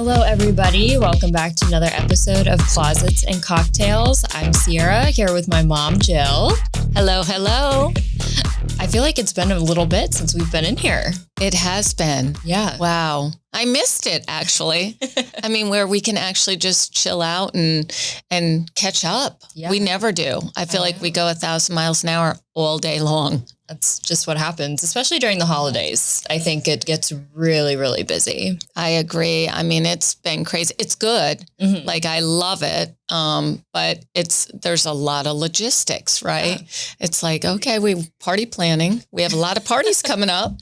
Hello, everybody. Welcome back to another episode of Closets and Cocktails. I'm Sierra, here with my mom, Jill. Hello, hello. I feel like it's been a little bit since we've been in here. It has been. Yeah. Wow. I missed it, actually. I mean, where we can actually just chill out and catch up. Yeah. We never do. I feel like we go 1,000 miles an hour all day long. That's just what happens, especially during the holidays. I think it gets really, really busy. I agree. I mean, it's been crazy. It's good. Mm-hmm. Like, I love it. But there's a lot of logistics, right? Yeah. It's like, okay, we party planning. We have a lot of parties coming up.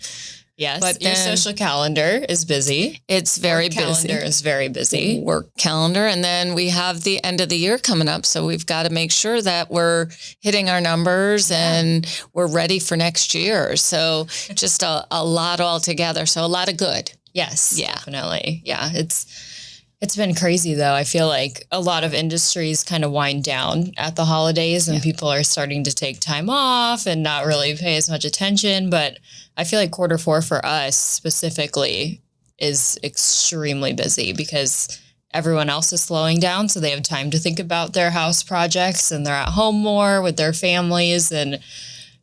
Yes, but your social calendar is busy. It's very busy. Calendar is very busy. Work calendar. And then we have the end of the year coming up. So we've got to make sure that we're hitting our numbers and we're ready for next year. So just a lot all together. So a lot of good. Yes, definitely. Yeah, it's been crazy, though. I feel like a lot of industries kind of wind down at the holidays and people are starting to take time off and not really pay as much attention. But I feel like Q4 for us specifically is extremely busy because everyone else is slowing down. So they have time to think about their house projects and they're at home more with their families, and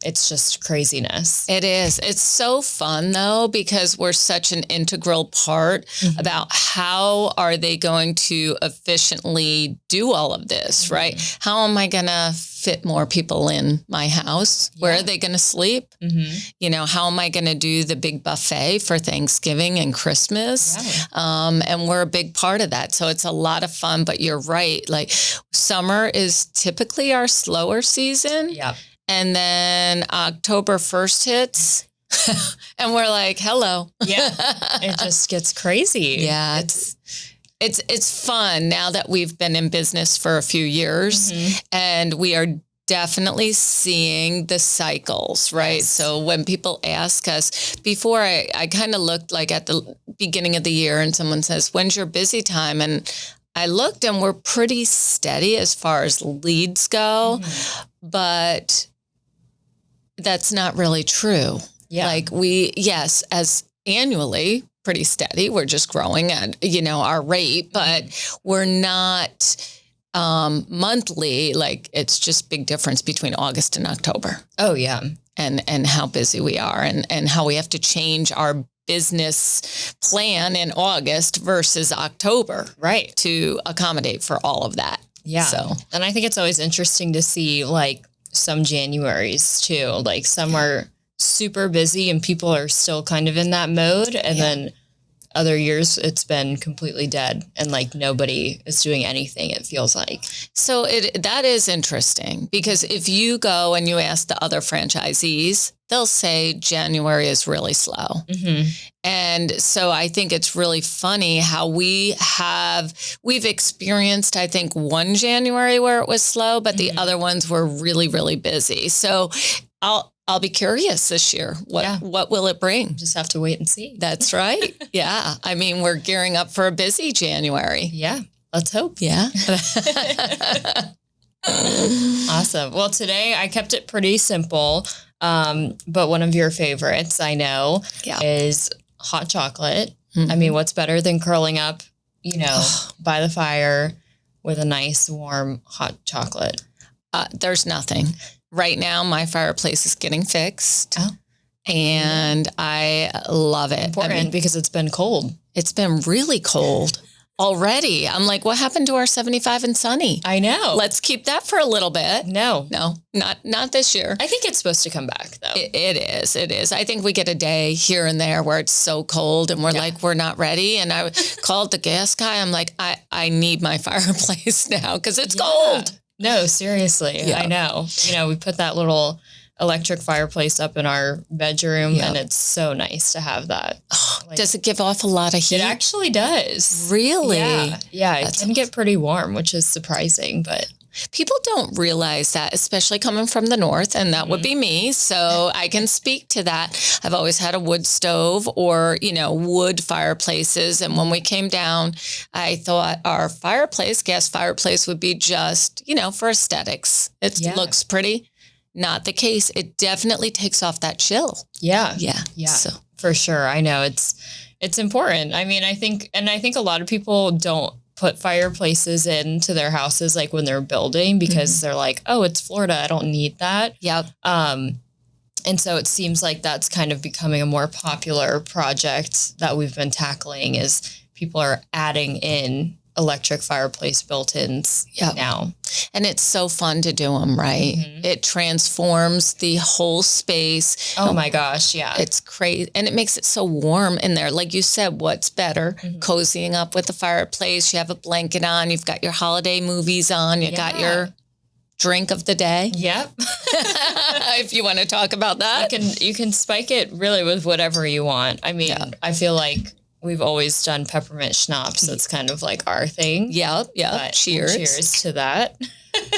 it's just craziness. It is. It's so fun, though, because we're such an integral part about how are they going to efficiently do all of this, right? How am I going to fit more people in my house? Where are they going to sleep? You know, how am I going to do the big buffet for Thanksgiving and Christmas? And we're a big part of that. So it's a lot of fun, but you're right. Like, summer is typically our slower season. Yeah. And then October 1st hits and we're like, hello. Yeah. It just gets crazy. Yeah. It's fun now that we've been in business for a few years and we are definitely seeing the cycles, right? Yes. So when people ask us, before I kind of looked like at the beginning of the year and someone says, when's your busy time? And I looked and we're pretty steady as far as leads go, but that's not really true. Yeah. Like as annually pretty steady, we're just growing at, our rate, but we're not monthly. Like, it's just big difference between August and October. Oh yeah. And how busy we are and how we have to change our business plan in August versus October. Right. To accommodate for all of that. Yeah. So, and I think it's always interesting to see like some Januaries too, like some are super busy and people are still kind of in that mode. And then other years it's been completely dead and like nobody is doing anything, it feels like. So that is interesting because if you go and you ask the other franchisees, they'll say January is really slow. And so I think it's really funny how we've experienced, I think, one January where it was slow, but the other ones were really, really busy. So I'll be curious this year. What will it bring? Just have to wait and see. That's right. Yeah. I mean, we're gearing up for a busy January. Yeah. Let's hope. Yeah. Awesome. Well, today I kept it pretty simple. But one of your favorites, I know, is hot chocolate. I mean, what's better than curling up, by the fire with a nice warm hot chocolate? There's nothing. Right now, my fireplace is getting fixed, and I love it. Important because it's been cold. It's been really cold already. I'm like, what happened to our 75 and sunny? I know. Let's keep that for a little bit. No, not this year. I think it's supposed to come back, though. It is. I think we get a day here and there where it's so cold and we're like, we're not ready. And I called the gas guy. I'm like, I need my fireplace now because it's cold. No, seriously. Yeah. I know. We put that little electric fireplace up in our bedroom and it's so nice to have that. Does it give off a lot of heat? It actually does. Really? Yeah. It can get pretty warm, which is surprising, but people don't realize that, especially coming from the north, and that would be me. So I can speak to that. I've always had a wood stove or, wood fireplaces. And when we came down, I thought our gas fireplace would be just, for aesthetics. It looks pretty. Not the case. It definitely takes off that chill. Yeah. So For sure. I know it's important. I mean, I think a lot of people don't put fireplaces into their houses like when they're building because they're like, oh, it's Florida, I don't need that. Yep. And so it seems like that's kind of becoming a more popular project that we've been tackling is people are adding in electric fireplace built-ins now. And it's so fun to do them, right? It transforms the whole space. Oh my gosh, yeah. It's crazy. And it makes it so warm in there. Like you said, what's better? Cozying up with the fireplace. You have a blanket on. You've got your holiday movies on. You got your drink of the day. Yep. If you want to talk about that. You can spike it really with whatever you want. I mean, I feel like we've always done peppermint schnapps. That's kind of like our thing. Yeah. But Cheers. Cheers to that.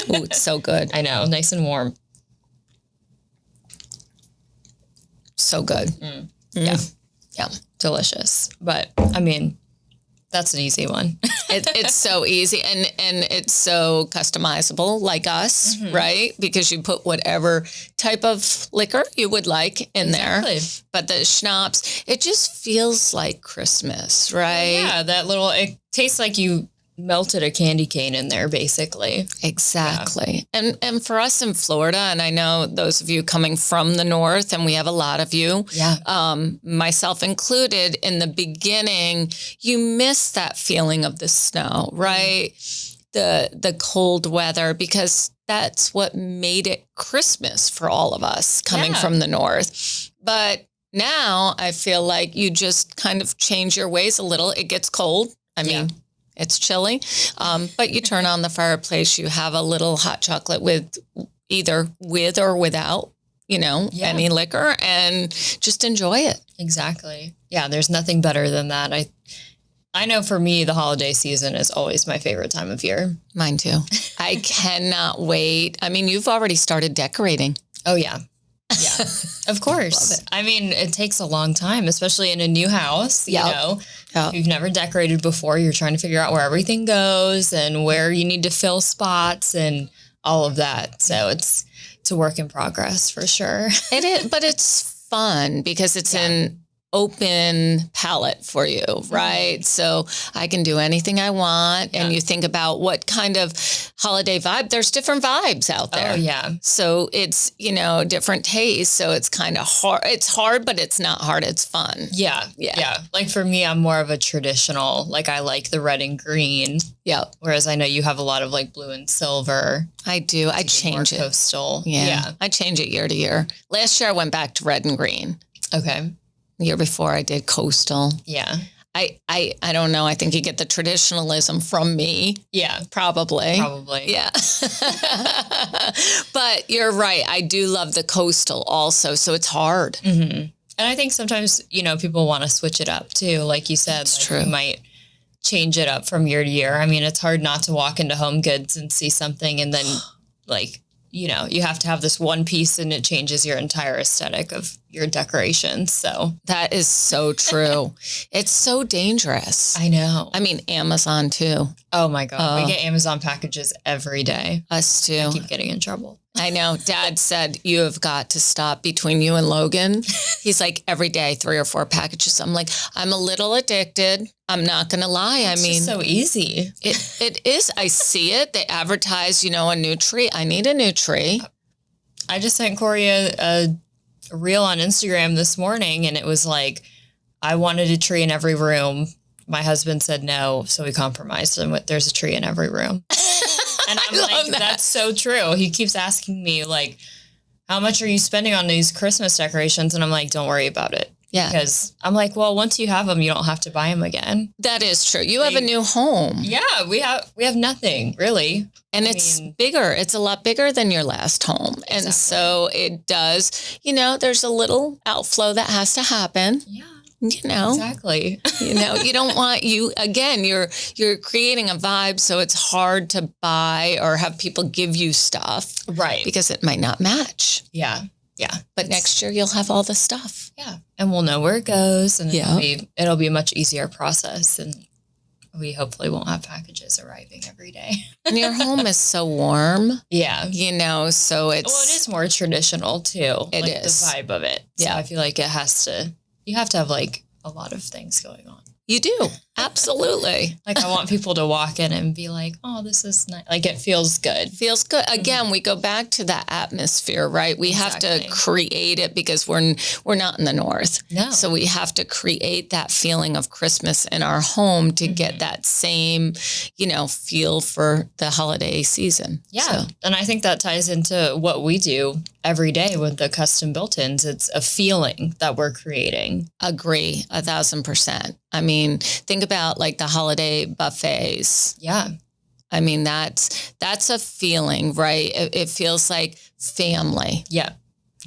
Oh, it's so good. I know. Nice and warm. So good. Yeah. Delicious. But I mean, that's an easy one. It's so easy and it's so customizable like us, right? Because you put whatever type of liquor you would like in there. But the schnapps, it just feels like Christmas, right? Yeah, it tastes like you melted a candy cane in there, basically. Exactly. Yeah. And for us in Florida, and I know those of you coming from the north, and we have a lot of you, myself included, in the beginning, you miss that feeling of the snow, right? The cold weather, because that's what made it Christmas for all of us coming from the north. But now I feel like you just kind of change your ways a little. It gets cold. I mean, it's chilly, but you turn on the fireplace, you have a little hot chocolate with or without, any liquor, and just enjoy it. Exactly. Yeah, there's nothing better than that. I know for me, the holiday season is always my favorite time of year. Mine too. I cannot wait. I mean, you've already started decorating. Oh, yeah. Yeah, of course. Love it. I mean, it takes a long time, especially in a new house, you know. If you've never decorated before, you're trying to figure out where everything goes and where you need to fill spots and all of that. So it's a work in progress for sure. It is, but it's fun because it's an open palette for you, right? So I can do anything I want. And you think about what kind of holiday vibe, there's different vibes out there. Oh, yeah. So it's, different tastes. So it's kind of hard. It's hard, but it's not hard. It's fun. Yeah. Like for me, I'm more of a traditional, like I like the red and green. Yeah. Whereas I know you have a lot of like blue and silver. I do. I change it. Coastal. Yeah. I change it year to year. Last year I went back to red and green. Okay. The year before I did coastal. Yeah. I don't know. I think you get the traditionalism from me. Yeah. Probably. Yeah. But you're right. I do love the coastal also. So it's hard. And I think sometimes, people want to switch it up too. Like you said, it's true. You might change it up from year to year. I mean, it's hard not to walk into Home Goods and see something and then you have to have this one piece and it changes your entire aesthetic of your decorations. So that is so true. It's so dangerous. I know. I mean, Amazon too. Oh my God. We get Amazon packages every day. Us too. I keep getting in trouble. I know. Dad said, you have got to stop between you and Logan. He's like, every day, 3 or 4 packages. I'm like, I'm a little addicted. I'm not going to lie. It's just so easy. It is. I see it. They advertise, a new tree. I need a new tree. I just sent Corey a reel on Instagram this morning, and it was like, I wanted a tree in every room. My husband said no, so we compromised, and there's a tree in every room. And I'm like, that's so true. He keeps asking me, like, how much are you spending on these Christmas decorations? And I'm like, don't worry about it. Yeah. Because I'm like, well, once you have them, you don't have to buy them again. That is true. You have a new home. Yeah, we have nothing, really. And it's bigger. It's a lot bigger than your last home. Exactly. And so it does, there's a little outflow that has to happen. Yeah. Exactly. You don't want you're creating a vibe, so it's hard to buy or have people give you stuff. Right. Because it might not match. Yeah. Yeah. But next year you'll have all the stuff. Yeah. And we'll know where it goes, and it'll be a much easier process, and we hopefully won't have packages arriving every day. And your home is so warm. Yeah. So it is more traditional too. It is. The vibe of it. So I feel like it has to you have to have like a lot of things going on. You do. Absolutely. Like I want people to walk in and be like, oh, this is nice. Like it feels good. Feels good. Again, we go back to that atmosphere, right? We have to create it because we're not in the north. No. So we have to create that feeling of Christmas in our home to get that same, feel for the holiday season. Yeah. So. And I think that ties into what we do every day with the custom built-ins. It's a feeling that we're creating. Agree 1,000%. I mean, think about like the holiday buffets. Yeah. I mean, that's a feeling, right? It feels like family. Yeah.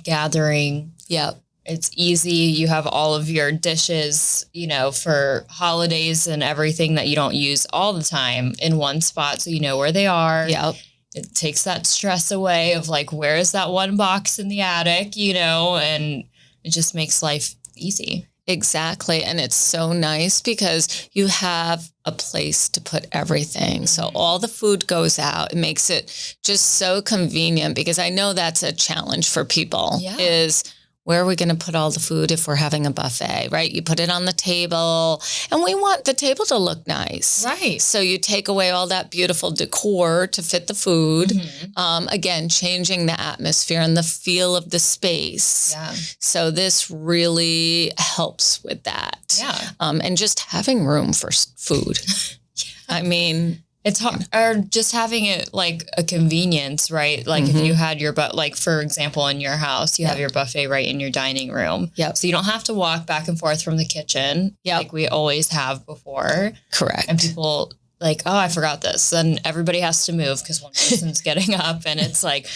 Gathering. Yep. It's easy. You have all of your dishes, for holidays and everything that you don't use all the time in one spot. So you know where they are. Yep. It takes that stress away of like, where is that one box in the attic, and it just makes life easy. Exactly. And it's so nice because you have a place to put everything. So all the food goes out. It makes it just so convenient because I know that's a challenge for people is where are we going to put all the food if we're having a buffet, right? You put it on the table and we want the table to look nice. Right. So you take away all that beautiful decor to fit the food. Again, changing the atmosphere and the feel of the space. Yeah. So this really helps with that. Yeah. And just having room for food. I mean... It's hard, or just having it like a convenience, right? Like if you had like for example, in your house, you have your buffet right in your dining room. Yep. So you don't have to walk back and forth from the kitchen like we always have before. Correct. And people like, oh, I forgot this. Then everybody has to move because one person's getting up and it's like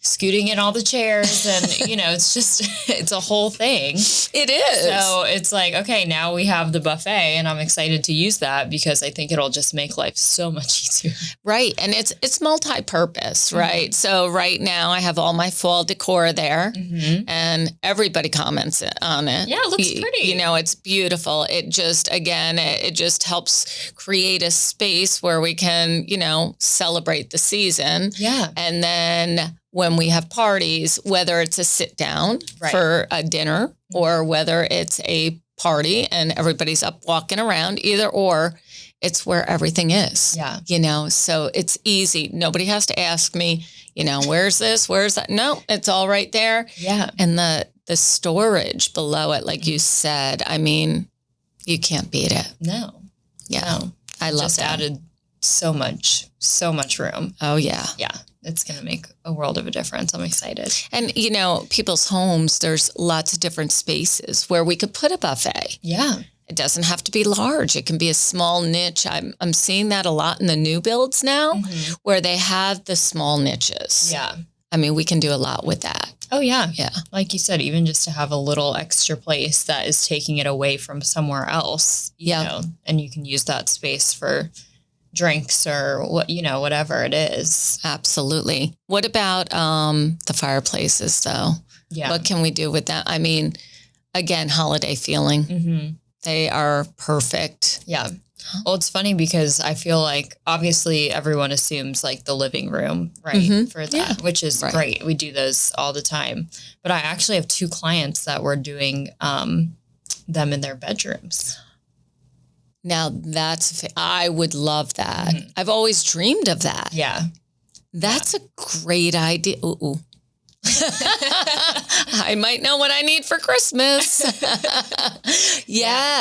scooting in all the chairs and, it's just, it's a whole thing. It is. So it's like, okay, now we have the buffet and I'm excited to use that because I think it'll just make life so much easier. Right. And it's multi-purpose, right? So right now I have all my fall decor there and everybody comments on it. Yeah, it looks pretty. It's beautiful. It just, again, it just helps create a space where we can, celebrate the season. Yeah. And then when we have parties, whether it's a sit down for a dinner or whether it's a party and everybody's up walking around, either or, it's where everything is. Yeah. So it's easy. Nobody has to ask me, where's this? Where's that? No, it's all right there. Yeah. And the storage below it, like you said, I mean, you can't beat it. No. Yeah. No. I love just that. added so much room. Oh, yeah. Yeah. It's going to make a world of a difference. I'm excited. And, people's homes, there's lots of different spaces where we could put a buffet. Yeah. It doesn't have to be large. It can be a small niche. I'm seeing that a lot in the new builds now where they have the small niches. Yeah. I mean, we can do a lot with that. Oh, yeah. Yeah. Like you said, even just to have a little extra place that is taking it away from somewhere else, and you can use that space for drinks or whatever it is. Absolutely. What about the fireplaces though? Yeah. What can we do with that? I mean, again, holiday feeling. They are perfect. Yeah. Well, it's funny because I feel like obviously everyone assumes like the living room, right? For that, which is great. We do those all the time. But I actually have 2 clients that were doing them in their bedrooms. Now I would love that. I've always dreamed of that. Yeah. That's a great idea. Ooh. I might know what I need for Christmas.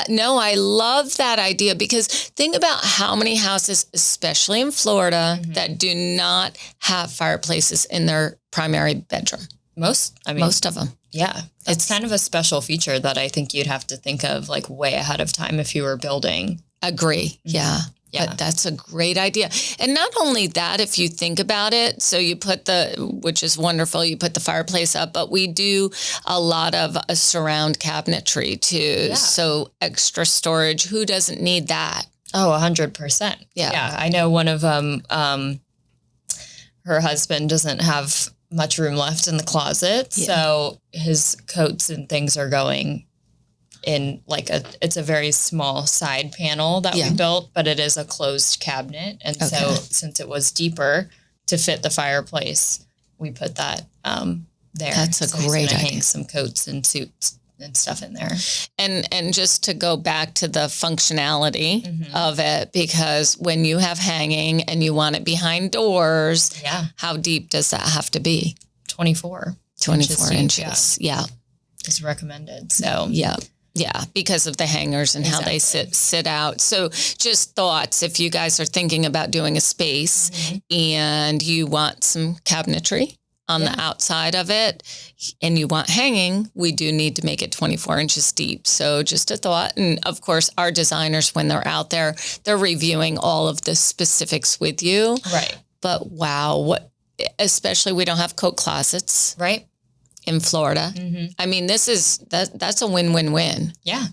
No, I love that idea because think about how many houses, especially in Florida, that do not have fireplaces in their primary bedroom. Most of them. Yeah. It's kind of a special feature that I think you'd have to think of like way ahead of time if you were building. Agree. Yeah. Yeah. But that's a great idea. And not only that, if you think about it, so you put which is wonderful, you put the fireplace up, but we do a lot of surround cabinetry too. Yeah. So extra storage, who doesn't need that? Oh, 100%. Yeah. I know one of them, her husband doesn't have much room left in the closet. Yeah. So his coats and things are going in like it's a very small side panel that we built, but it is a closed cabinet. And so since it was deeper to fit the fireplace, we put that there. That's a great idea. Hang some coats and suits and stuff in there. And just to go back to the functionality of it, because when you have hanging and you want it behind doors, how deep does that have to be? 24 inches. Yeah. It's recommended. So yeah, because of the hangers and how they sit out. So just thoughts, if you guys are thinking about doing a space and you want some cabinetry on the outside of it and you want hanging, we do need to make it 24 inches deep. So just a thought. And of course, our designers, when they're out there, they're reviewing all of the specifics with you. Right. But wow, especially we don't have coat closets. Right. In Florida. I mean, that's a win-win-win. Yeah.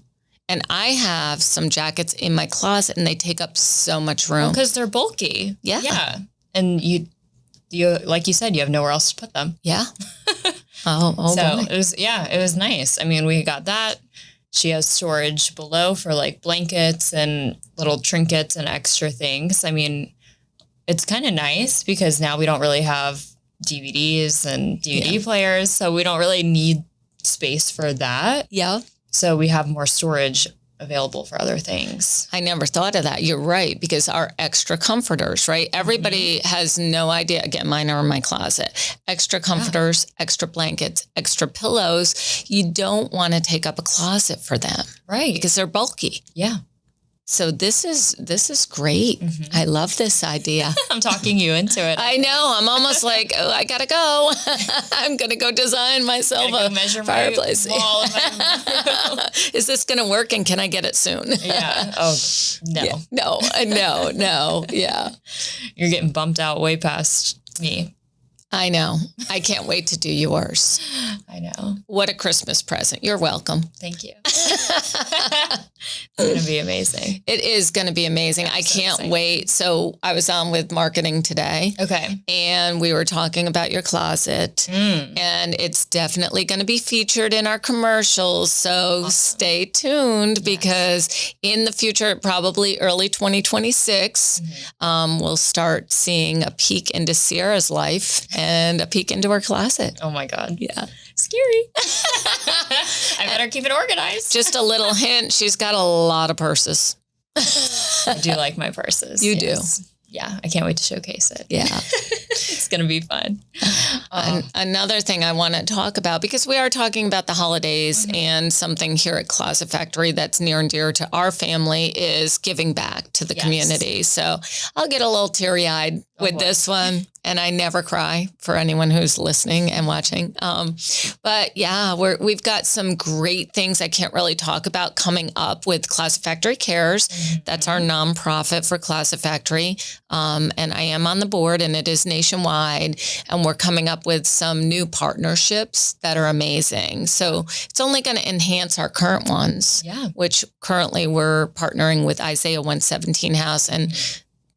And I have some jackets in my closet and they take up so much room. Because they're bulky. Yeah. Yeah. And you, like you said, you have nowhere else to put them. Yeah. So boy. It was nice. I mean, we got that. She has storage below for like blankets and little trinkets and extra things. I mean, it's kind of nice because now we don't really have DVDs and DVD players, so we don't really need space for that. Yeah. So we have more storage available for other things. I never thought of that. You're right, because our extra comforters, right? Everybody has no idea. Again, mine are in my closet. Extra comforters, extra blankets, extra pillows. You don't want to take up a closet for them. Right. Because they're bulky. Yeah. So this is great. I love this idea. I'm talking you into it. I know. I'm almost like, oh, I gotta go. I'm gonna go design myself a fireplace. Wall Is this gonna work? And can I get it soon? Yeah. Oh no. Yeah. No. Yeah. You're getting bumped out way past me. I know. I can't wait to do yours. I know. What a Christmas present. You're welcome. Thank you. It's going to be amazing. It is going to be amazing. I can't wait. So I was on with marketing today. Okay. And we were talking about your closet. And it's definitely going to be featured in our commercials. So stay tuned because in the future, probably early 2026, we'll start seeing a peek into Sierra's life and a peek into her closet. Oh my God. Yeah. Scary. I better keep it organized. Just a little hint. She's got a lot of purses. I do like my purses. You do. Yeah. I can't wait to showcase it. Yeah. It's going to be fun. Another thing I want to talk about, because we are talking about the holidays and something here at Closet Factory that's near and dear to our family is giving back to the community. So I'll get a little teary-eyed with this one. And I never cry for anyone who's listening and watching. But yeah, we've got some great things I can't really talk about coming up with Closet Factory Cares. That's our nonprofit for Closet Factory. And I am on the board and it is nationwide. And we're coming up with some new partnerships that are amazing. So it's only going to enhance our current ones, which currently we're partnering with Isaiah 117 House. And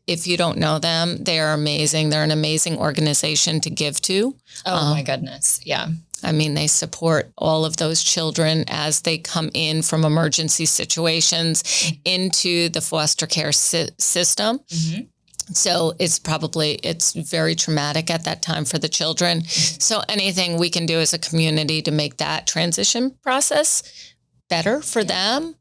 if you don't know them, they are amazing. They're an amazing organization to give to. Oh, my goodness. Yeah. I mean, they support all of those children as they come in from emergency situations into the foster care system. So it's very traumatic at that time for the children. So anything we can do as a community to make that transition process better for them,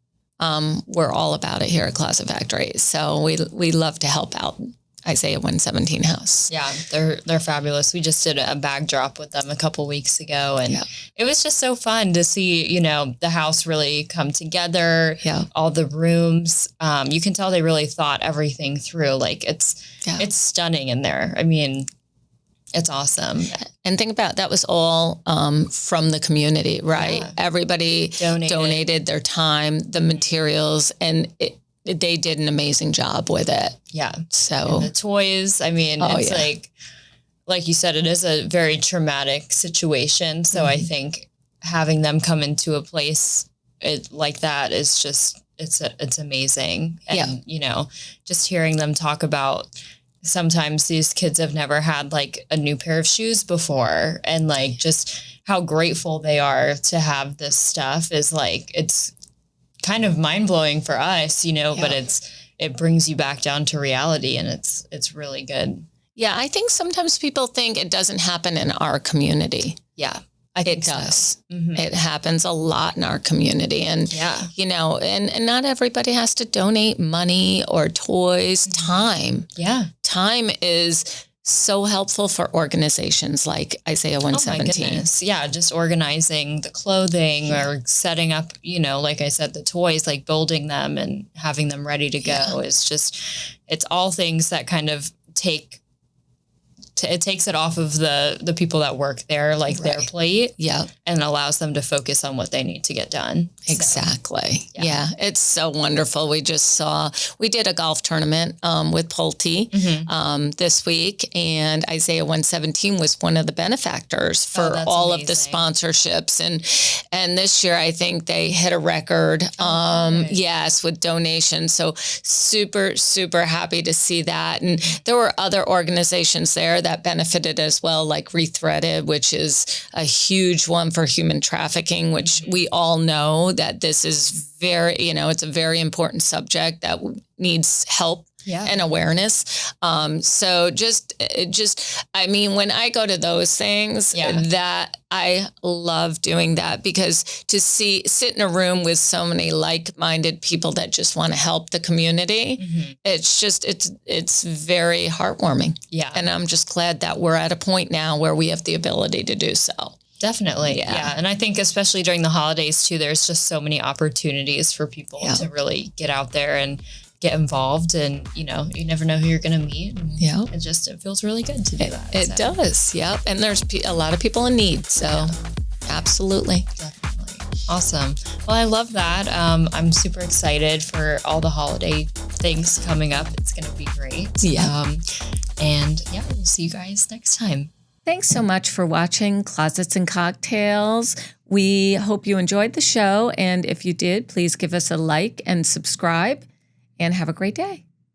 we're all about it here at Closet Factory. So we love to help out Isaiah 117 House. Yeah, they're fabulous. We just did a bag drop with them a couple weeks ago, and it was just so fun to see, the house really come together. Yeah, all the rooms. You can tell they really thought everything through. Like it's stunning in there. I mean, it's awesome. And think about that was all from the community, right? Yeah. Everybody donated their time, the materials, and they did an amazing job with it. Yeah. So and the toys, I mean, it's like you said, it is a very traumatic situation. So I think having them come into a place like that is just, it's amazing. And, just hearing them talk about sometimes these kids have never had like a new pair of shoes before, and like just how grateful they are to have this stuff is like, it's kind of mind blowing for us, but it brings you back down to reality, and it's really good. Yeah. I think sometimes people think it doesn't happen in our community. Yeah. I think it does. So. Mm-hmm. It happens a lot in our community. And, you know, and not everybody has to donate money or toys. Time. Yeah. Time is so helpful for organizations like Isaiah 117. Oh my goodness. Yeah, just organizing the clothing or setting up, you know, like I said, the toys, like building them and having them ready to go is just, it's all things that kind of it takes it off of the people that work there, like their plate, and allows them to focus on what they need to get done. Exactly. So, yeah, it's so wonderful. We did a golf tournament with Pulte this week, and Isaiah 117 was one of the benefactors for all of the sponsorships. And this year, I think they hit a record. Yes, with donations. So super, super happy to see that. And there were other organizations there that benefited as well, like Rethreaded, which is a huge one for human trafficking, which we all know that this is very, you know, it's a very important subject that needs help and awareness. So I mean, when I go to those things, that I love doing that, because to sit in a room with so many like-minded people that just want to help the community, it's very heartwarming. Yeah. And I'm just glad that we're at a point now where we have the ability to do so. Definitely. Yeah. And I think especially during the holidays too, there's just so many opportunities for people to really get out there and get involved, and you know, you never know who you're going to meet. It feels really good to do that. It does. Yep. And there's a lot of people in need. So absolutely. Definitely. Awesome. Well, I love that. I'm super excited for all the holiday things coming up. It's going to be great. Yeah. We'll see you guys next time. Thanks so much for watching Closets and Cocktails. We hope you enjoyed the show. And if you did, please give us a like and subscribe, and have a great day.